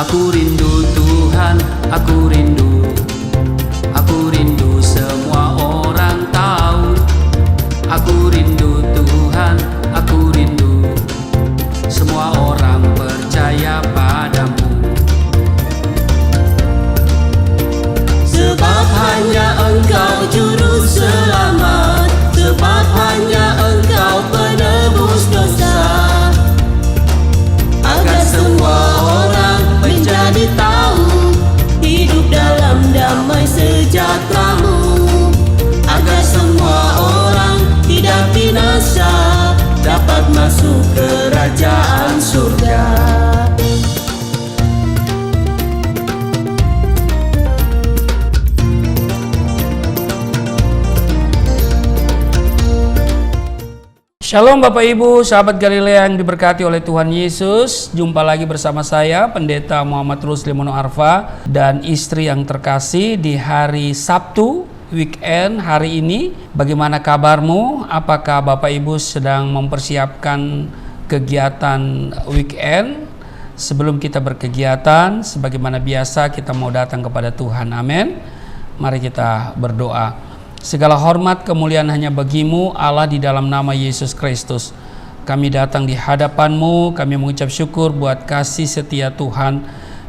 Aku rindu Tuhan, aku rindu. Aku rindu semua orang tahu. Aku rindu Tuhan, aku rindu. Semua orang percaya padamu. Sebab hanya Engkau juru selamat, sebab hanya Engkau penebus dosa. Agar semua orang menjadi tahu hidup dalam damai sejahtera-Mu. Agar semua orang tidak binasa, dapat masuk kerajaan surga. Shalom Bapak Ibu, sahabat Galilea yang diberkati oleh Tuhan Yesus. Jumpa lagi bersama saya, Pendeta Muhammad Rusli Mono Arfa, dan istri yang terkasih di hari Sabtu, weekend hari ini. Bagaimana kabarmu? Apakah Bapak Ibu sedang mempersiapkan kegiatan weekend? Sebelum kita berkegiatan, sebagaimana biasa kita mau datang kepada Tuhan. Amin. Mari kita berdoa. Segala hormat kemuliaan hanya bagi-Mu Allah, di dalam nama Yesus Kristus. Kami datang di hadapan-Mu, kami mengucap syukur buat kasih setia Tuhan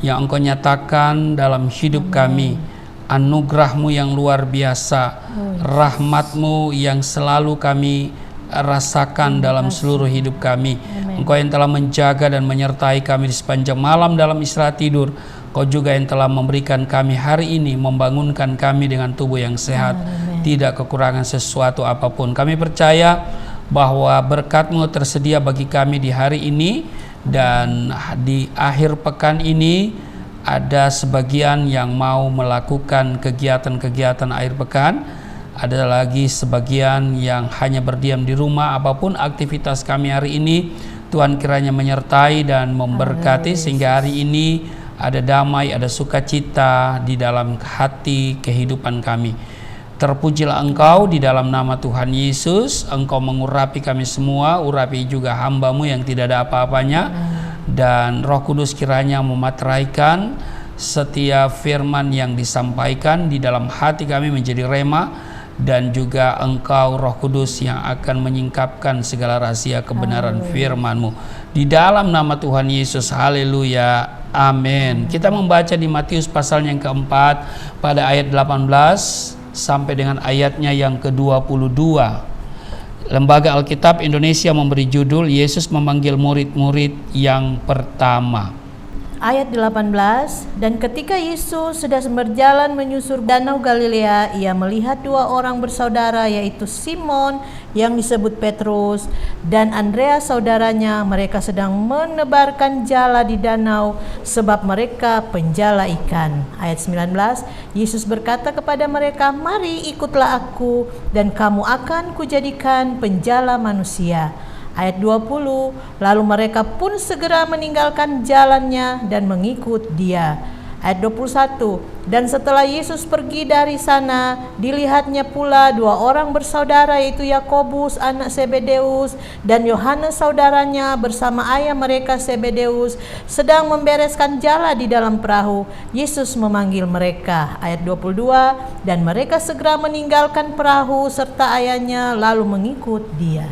yang Engkau nyatakan dalam hidup kami. Anugerah-Mu yang luar biasa, rahmat-Mu yang selalu kami rasakan dalam seluruh hidup kami. Engkau yang telah menjaga dan menyertai kami di sepanjang malam dalam istirahat tidur. Kau juga yang telah memberikan kami hari ini, membangunkan kami dengan tubuh yang sehat, tidak kekurangan sesuatu apapun. Kami percaya bahwa berkat-Mu tersedia bagi kami di hari ini, dan di akhir pekan ini ada sebagian yang mau melakukan kegiatan-kegiatan akhir pekan. Ada lagi sebagian yang hanya berdiam di rumah. Apapun aktivitas kami hari ini, Tuhan kiranya menyertai dan memberkati, sehingga hari ini ada damai, ada sukacita di dalam hati kehidupan kami. Terpujilah Engkau di dalam nama Tuhan Yesus. Engkau mengurapi kami semua, urapi juga hamba-Mu yang tidak ada apa-apanya. Dan Roh Kudus kiranya memateraikan setiap firman yang disampaikan di dalam hati kami menjadi rema. Dan juga Engkau Roh Kudus yang akan menyingkapkan segala rahasia kebenaran firman-Mu. Di dalam nama Tuhan Yesus, haleluya. Amin. Kita membaca di Matius pasal yang keempat pada ayat 18 sampai dengan ayatnya yang ke-22. Lembaga Alkitab Indonesia memberi judul Yesus memanggil murid-murid yang pertama. Ayat 18, dan ketika Yesus sedang berjalan menyusur danau Galilea, ia melihat dua orang bersaudara, yaitu Simon yang disebut Petrus dan Andreas saudaranya. Mereka sedang menebarkan jala di danau, sebab mereka penjala ikan. Ayat 19, Yesus berkata kepada mereka, "Mari ikutlah aku, dan kamu akan kujadikan penjala manusia." Ayat 20, lalu mereka pun segera meninggalkan jalannya dan mengikut Dia. Ayat 21, dan setelah Yesus pergi dari sana, dilihatnya pula dua orang bersaudara, yaitu Yakobus anak Zebedeus dan Yohanes saudaranya bersama ayah mereka Zebedeus sedang membereskan jala di dalam perahu. Yesus memanggil mereka. Ayat 22, dan mereka segera meninggalkan perahu serta ayahnya lalu mengikut Dia.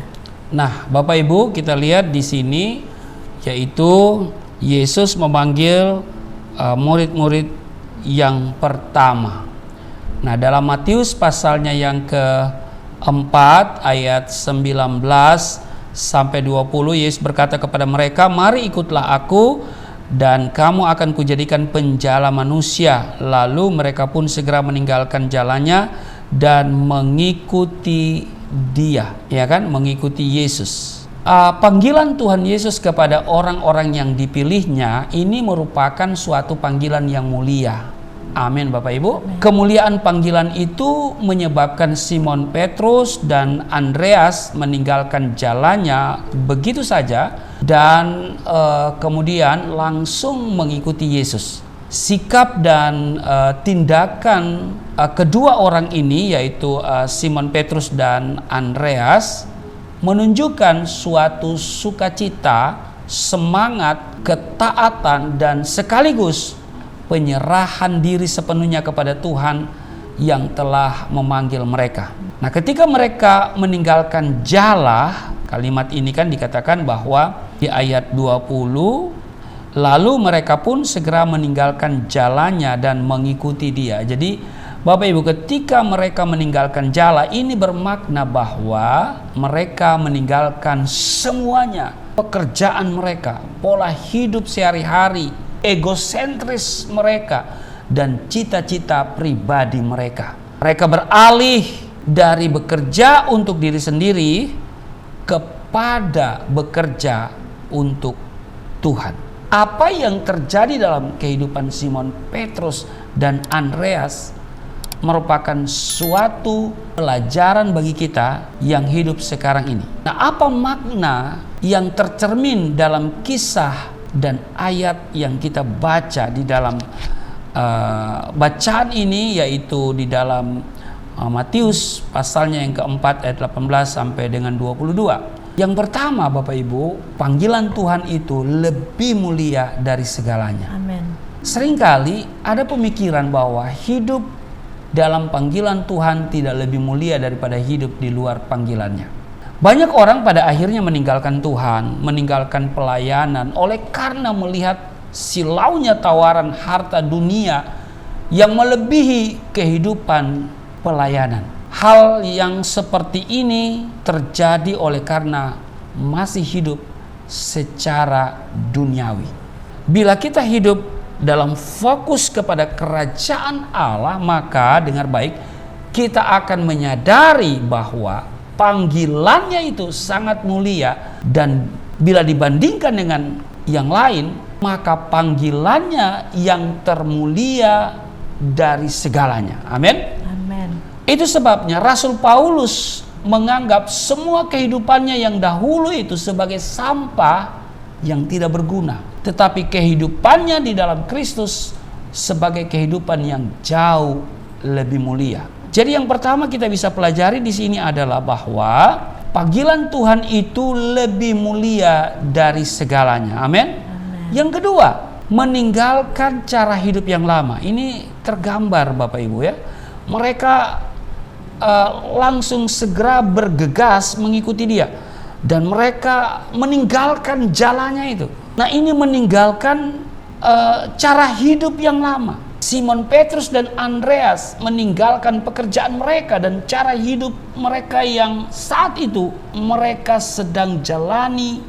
Nah, Bapak Ibu, kita lihat di sini yaitu Yesus memanggil murid-murid yang pertama. Nah, dalam Matius pasalnya yang keempat ayat 19 sampai 20, Yesus berkata kepada mereka, "Mari ikutlah aku, dan kamu akan kujadikan penjala manusia." Lalu mereka pun segera meninggalkan jalannya dan mengikuti Dia, ya kan, mengikuti Yesus. Panggilan Tuhan Yesus kepada orang-orang yang dipilihnya ini merupakan suatu panggilan yang mulia. Amin, Bapak Ibu. Amin. Kemuliaan panggilan itu menyebabkan Simon Petrus dan Andreas meninggalkan jalannya begitu saja dan kemudian langsung mengikuti Yesus. Sikap dan tindakan kedua orang ini, yaitu Simon Petrus dan Andreas, menunjukkan suatu sukacita semangat, ketaatan, dan sekaligus penyerahan diri sepenuhnya kepada Tuhan yang telah memanggil mereka. Nah, ketika mereka meninggalkan jala, kalimat ini kan dikatakan bahwa di ayat 20, lalu mereka pun segera meninggalkan jalannya dan mengikuti dia. Jadi Bapak Ibu, ketika mereka meninggalkan jala, ini bermakna bahwa mereka meninggalkan semuanya. Pekerjaan mereka, pola hidup sehari-hari, egosentris mereka, dan cita-cita pribadi mereka. Mereka beralih dari bekerja untuk diri sendiri kepada bekerja untuk Tuhan. Apa yang terjadi dalam kehidupan Simon Petrus dan Andreas merupakan suatu pelajaran bagi kita yang hidup sekarang ini. Nah, apa makna yang tercermin dalam kisah dan ayat yang kita baca di dalam bacaan ini, yaitu di dalam Matius pasalnya yang keempat ayat 18 sampai dengan 22. Yang pertama, Bapak Ibu, panggilan Tuhan itu lebih mulia dari segalanya. Amin. Seringkali ada pemikiran bahwa hidup dalam panggilan Tuhan tidak lebih mulia daripada hidup di luar panggilannya. Banyak orang pada akhirnya meninggalkan Tuhan, meninggalkan pelayanan oleh karena melihat silaunya tawaran harta dunia yang melebihi kehidupan pelayanan. Hal yang seperti ini terjadi oleh karena masih hidup secara duniawi. Bila kita hidup dalam fokus kepada kerajaan Allah, maka dengar baik, kita akan menyadari bahwa panggilannya itu sangat mulia, dan bila dibandingkan dengan yang lain, maka panggilannya yang termulia dari segalanya. Amin. Amin. Itu sebabnya Rasul Paulus menganggap semua kehidupannya yang dahulu itu sebagai sampah yang tidak berguna, tetapi kehidupannya di dalam Kristus sebagai kehidupan yang jauh lebih mulia. Jadi yang pertama kita bisa pelajari di sini adalah bahwa panggilan Tuhan itu lebih mulia dari segalanya. Amin. Yang kedua, meninggalkan cara hidup yang lama. Ini tergambar Bapak Ibu ya. Mereka langsung segera bergegas mengikuti dia, dan mereka meninggalkan jalannya itu. Nah, ini meninggalkan cara hidup yang lama. Simon Petrus dan Andreas meninggalkan pekerjaan mereka dan cara hidup mereka yang saat itu mereka sedang jalani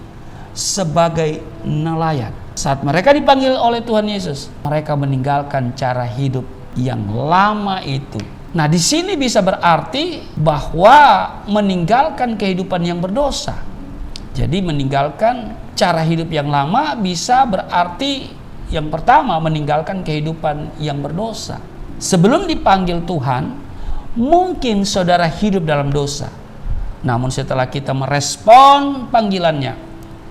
sebagai nelayan. Saat mereka dipanggil oleh Tuhan Yesus, mereka meninggalkan cara hidup yang lama itu. Nah, di sini bisa berarti bahwa meninggalkan kehidupan yang berdosa. Jadi meninggalkan cara hidup yang lama bisa berarti yang pertama meninggalkan kehidupan yang berdosa. Sebelum dipanggil Tuhan, mungkin saudara hidup dalam dosa. Namun setelah kita merespon panggilannya,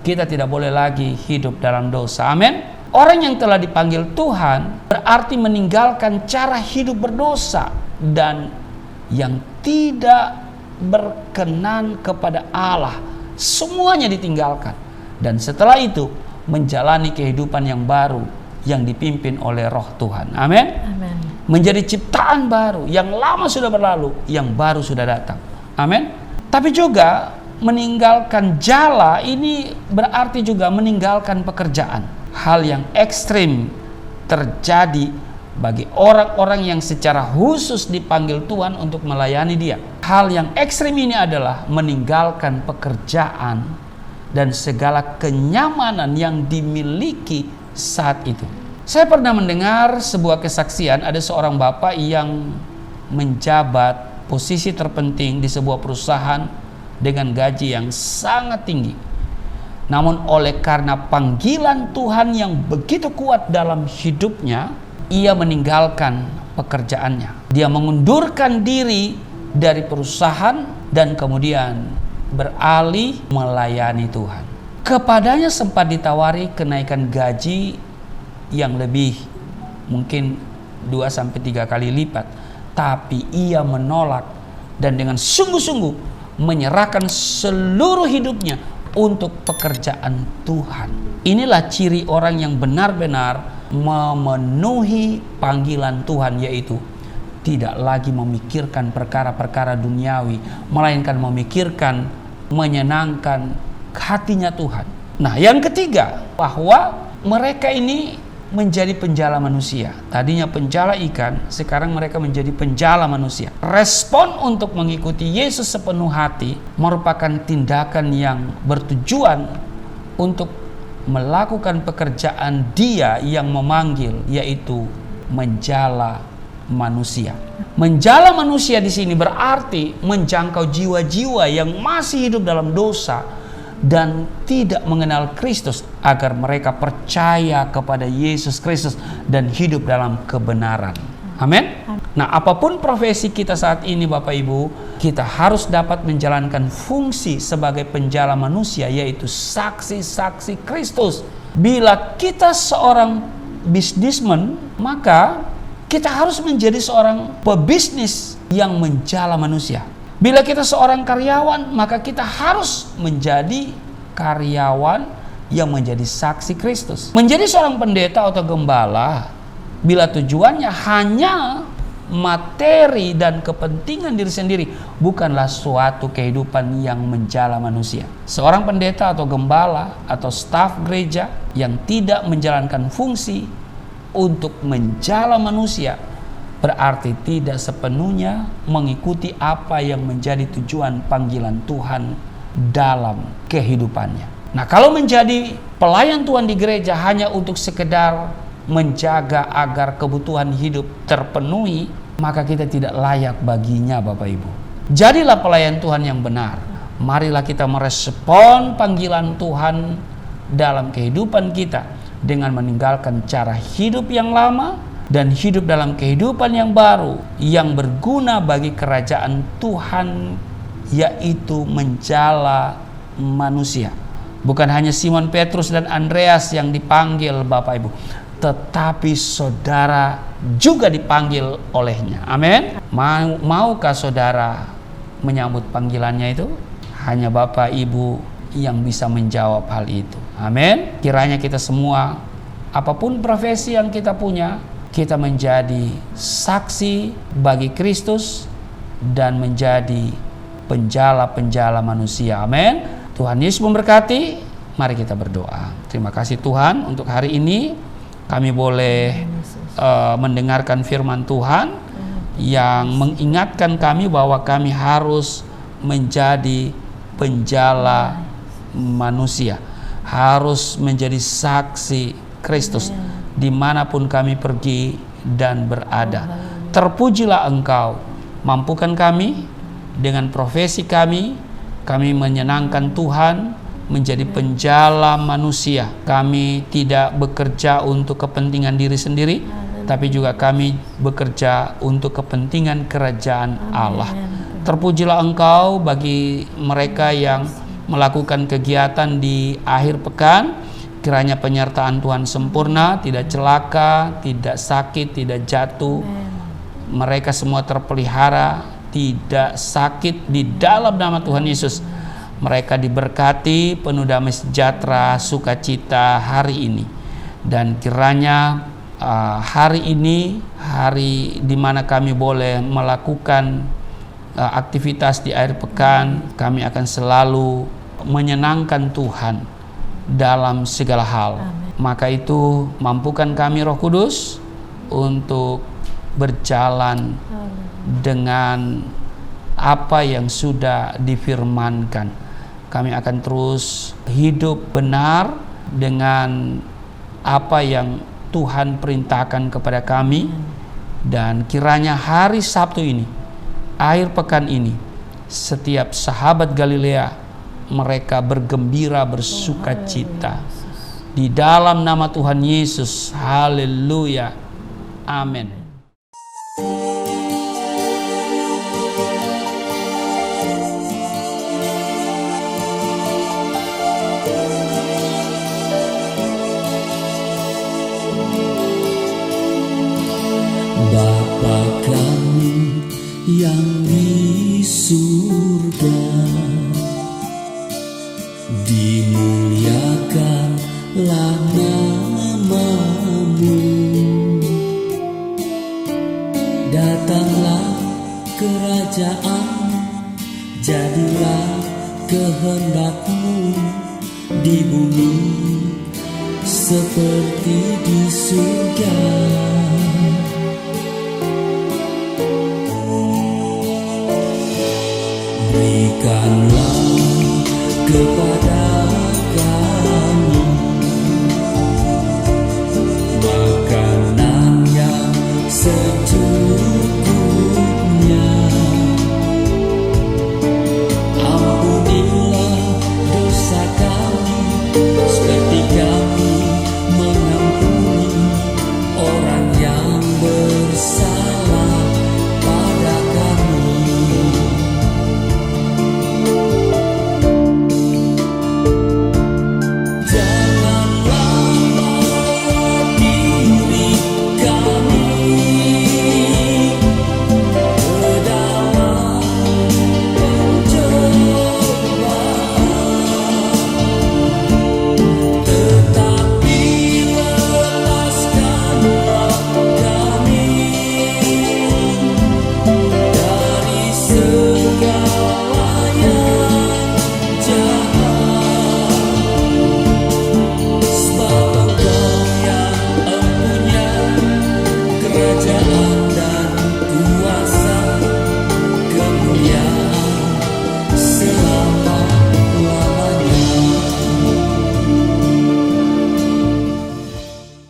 kita tidak boleh lagi hidup dalam dosa. Amin. Orang yang telah dipanggil Tuhan berarti meninggalkan cara hidup berdosa dan yang tidak berkenan kepada Allah. Semuanya ditinggalkan, dan setelah itu menjalani kehidupan yang baru yang dipimpin oleh Roh Tuhan. Amin. Amin. Menjadi ciptaan baru, yang lama sudah berlalu, yang baru sudah datang. Amin. Tapi juga meninggalkan jala ini berarti juga meninggalkan pekerjaan. Hal yang ekstrim terjadi bagi orang-orang yang secara khusus dipanggil Tuhan untuk melayani Dia. Hal yang ekstrim ini adalah meninggalkan pekerjaan dan segala kenyamanan yang dimiliki saat itu. Saya pernah mendengar sebuah kesaksian, ada seorang bapak yang menjabat posisi terpenting di sebuah perusahaan dengan gaji yang sangat tinggi. Namun oleh karena panggilan Tuhan yang begitu kuat dalam hidupnya, ia meninggalkan pekerjaannya. Dia mengundurkan diri dari perusahaan dan kemudian beralih melayani Tuhan. Kepadanya sempat ditawari kenaikan gaji yang lebih, mungkin 2-3 kali lipat, tapi ia menolak dan dengan sungguh-sungguh menyerahkan seluruh hidupnya untuk pekerjaan Tuhan. Inilah ciri orang yang benar-benar memenuhi panggilan Tuhan, yaitu tidak lagi memikirkan perkara-perkara duniawi, melainkan memikirkan menyenangkan hatinya Tuhan. Nah, yang ketiga, bahwa mereka ini menjadi penjala manusia. Tadinya penjala ikan, sekarang mereka menjadi penjala manusia. Respon untuk mengikuti Yesus sepenuh hati merupakan tindakan yang bertujuan untuk melakukan pekerjaan Dia yang memanggil, yaitu menjala manusia. Menjala manusia di sini berarti menjangkau jiwa-jiwa yang masih hidup dalam dosa dan tidak mengenal Kristus, agar mereka percaya kepada Yesus Kristus dan hidup dalam kebenaran. Amin. Nah, apapun profesi kita saat ini Bapak Ibu, kita harus dapat menjalankan fungsi sebagai penjala manusia, yaitu saksi-saksi Kristus. Bila kita seorang bisnismen, maka kita harus menjadi seorang pebisnis yang menjala manusia. Bila kita seorang karyawan, maka kita harus menjadi karyawan yang menjadi saksi Kristus. Menjadi seorang pendeta atau gembala, bila tujuannya hanya materi dan kepentingan diri sendiri, bukanlah suatu kehidupan yang menjala manusia. Seorang pendeta atau gembala atau staf gereja yang tidak menjalankan fungsi untuk menjala manusia, berarti tidak sepenuhnya mengikuti apa yang menjadi tujuan panggilan Tuhan dalam kehidupannya. Nah, kalau menjadi pelayan Tuhan di gereja hanya untuk sekedar menjaga agar kebutuhan hidup terpenuhi, maka kita tidak layak baginya Bapak Ibu. Jadilah pelayan Tuhan yang benar. Marilah kita merespon panggilan Tuhan dalam kehidupan kita dengan meninggalkan cara hidup yang lama dan hidup dalam kehidupan yang baru yang berguna bagi kerajaan Tuhan, yaitu menjala manusia. Bukan hanya Simon Petrus dan Andreas yang dipanggil Bapak Ibu, tetapi saudara juga dipanggil olehnya. Amin. Maukah saudara menyambut panggilannya itu? Hanya Bapak Ibu yang bisa menjawab hal itu. Amin. Kiranya kita semua, apapun profesi yang kita punya, kita menjadi saksi bagi Kristus dan menjadi penjala-penjala manusia. Amin. Tuhan Yesus memberkati. Mari kita berdoa. Terima kasih Tuhan untuk hari ini kami boleh mendengarkan firman Tuhan yang mengingatkan kami bahwa kami harus menjadi penjala manusia, harus menjadi saksi Kristus dimanapun kami pergi dan berada. Terpujilah Engkau, mampukan kami dengan profesi kami menyenangkan Tuhan, menjadi penjala manusia. Kami tidak bekerja untuk kepentingan diri sendiri, tapi juga kami bekerja untuk kepentingan kerajaan Allah. Terpujilah Engkau bagi mereka yang melakukan kegiatan di akhir pekan. Kiranya penyertaan Tuhan sempurna, tidak celaka, tidak sakit, tidak jatuh. Mereka semua terpelihara, tidak sakit di dalam nama Tuhan Yesus. Mereka diberkati, penuh damai sejahtera, sukacita hari ini. Dan kiranya hari ini, hari di mana kami boleh melakukan aktivitas di akhir pekan, kami akan selalu menyenangkan Tuhan dalam segala hal. Amin. Maka itu mampukan kami Roh Kudus untuk berjalan dengan apa yang sudah difirmankan. Kami akan terus hidup benar dengan apa yang Tuhan perintahkan kepada kami. Dan kiranya hari Sabtu ini, akhir pekan ini, setiap sahabat Galilea mereka bergembira, bersukacita di dalam nama Tuhan Yesus. Haleluya. Amin. Bapa kami yang di surga, di kerajaan, jadilah kehendak-Mu di bumi seperti di surga. Berikanlah kepada